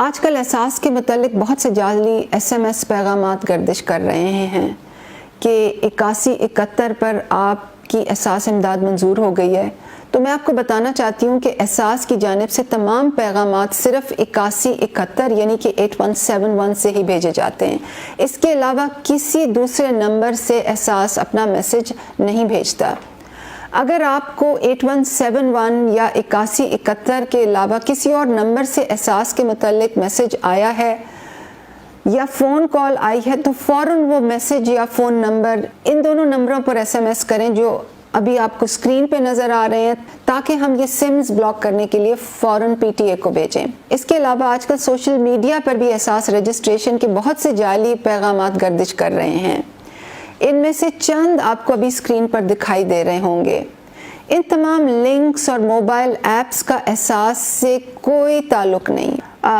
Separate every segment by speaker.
Speaker 1: آج کل احساس کے متعلق بہت سے جعلی SMS پیغامات گردش کر رہے ہیں کہ 8171 پر آپ کی احساس امداد منظور ہو گئی ہے. تو میں آپ کو بتانا چاہتی ہوں کہ احساس کی جانب سے تمام پیغامات صرف 8171 یعنی کہ 8171 سے ہی بھیجے جاتے ہیں. اس کے علاوہ کسی دوسرے نمبر سے احساس اپنا میسج نہیں بھیجتا. اگر آپ کو 8171 یا 8171 کے علاوہ کسی اور نمبر سے احساس کے متعلق میسج آیا ہے یا فون کال آئی ہے تو فوراً وہ میسج یا فون نمبر ان دونوں نمبروں پر SMS کریں جو ابھی آپ کو اسکرین پہ نظر آ رہے ہیں تاکہ ہم یہ سمز بلاک کرنے کے لیے فوراً PTA کو بھیجیں. اس کے علاوہ آج کل سوشل میڈیا پر بھی احساس رجسٹریشن کے بہت سے جعلی پیغامات گردش کر رہے ہیں. ان میں سے چند آپ کو ابھی اسکرین پر دکھائی دے رہے ہوں گے. ان تمام لنکس اور موبائل ایپس کا احساس سے کوئی تعلق نہیں.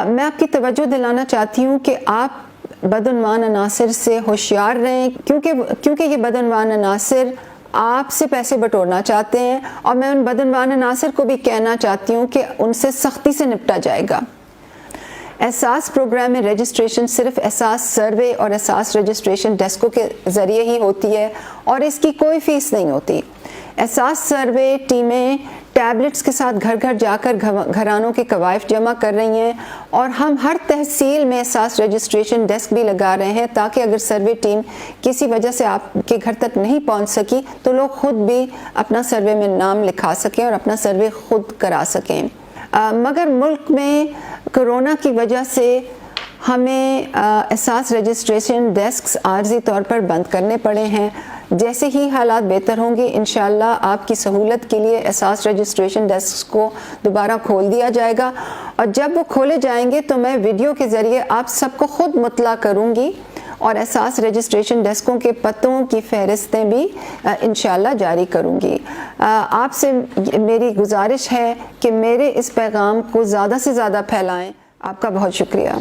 Speaker 1: میں آپ کی توجہ دلانا چاہتی ہوں کہ آپ بدعنوان عناصر سے ہوشیار رہیں کیونکہ یہ بدعنوان عناصر آپ سے پیسے بٹورنا چاہتے ہیں اور میں ان بدعنوان عناصر کو بھی کہنا چاہتی ہوں کہ ان سے سختی سے نپٹا جائے گا. احساس پروگرام میں رجسٹریشن صرف احساس سروے اور احساس رجسٹریشن ڈیسکوں کے ذریعے ہی ہوتی ہے اور اس کی کوئی فیس نہیں ہوتی. احساس سروے ٹیمیں ٹیبلٹس کے ساتھ گھر گھر جا کر گھرانوں کے کوائف جمع کر رہی ہیں اور ہم ہر تحصیل میں احساس رجسٹریشن ڈیسک بھی لگا رہے ہیں تاکہ اگر سروے ٹیم کسی وجہ سے آپ کے گھر تک نہیں پہنچ سکی تو لوگ خود بھی اپنا سروے میں نام لکھا سکیں اور اپنا سروے خود کرا سکیں. مگر ملک میں کرونا کی وجہ سے ہمیں احساس رجسٹریشن ڈیسکس عارضی طور پر بند کرنے پڑے ہیں. جیسے ہی حالات بہتر ہوں گے انشاءاللہ آپ کی سہولت کے لیے احساس رجسٹریشن ڈیسکس کو دوبارہ کھول دیا جائے گا اور جب وہ کھولے جائیں گے تو میں ویڈیو کے ذریعے آپ سب کو خود مطلع کروں گی اور احساس رجسٹریشن ڈیسکوں کے پتوں کی فہرستیں بھی انشاءاللہ جاری کروں گی. آپ سے میری گزارش ہے کہ میرے اس پیغام کو زیادہ سے زیادہ پھیلائیں. آپ کا بہت شکریہ.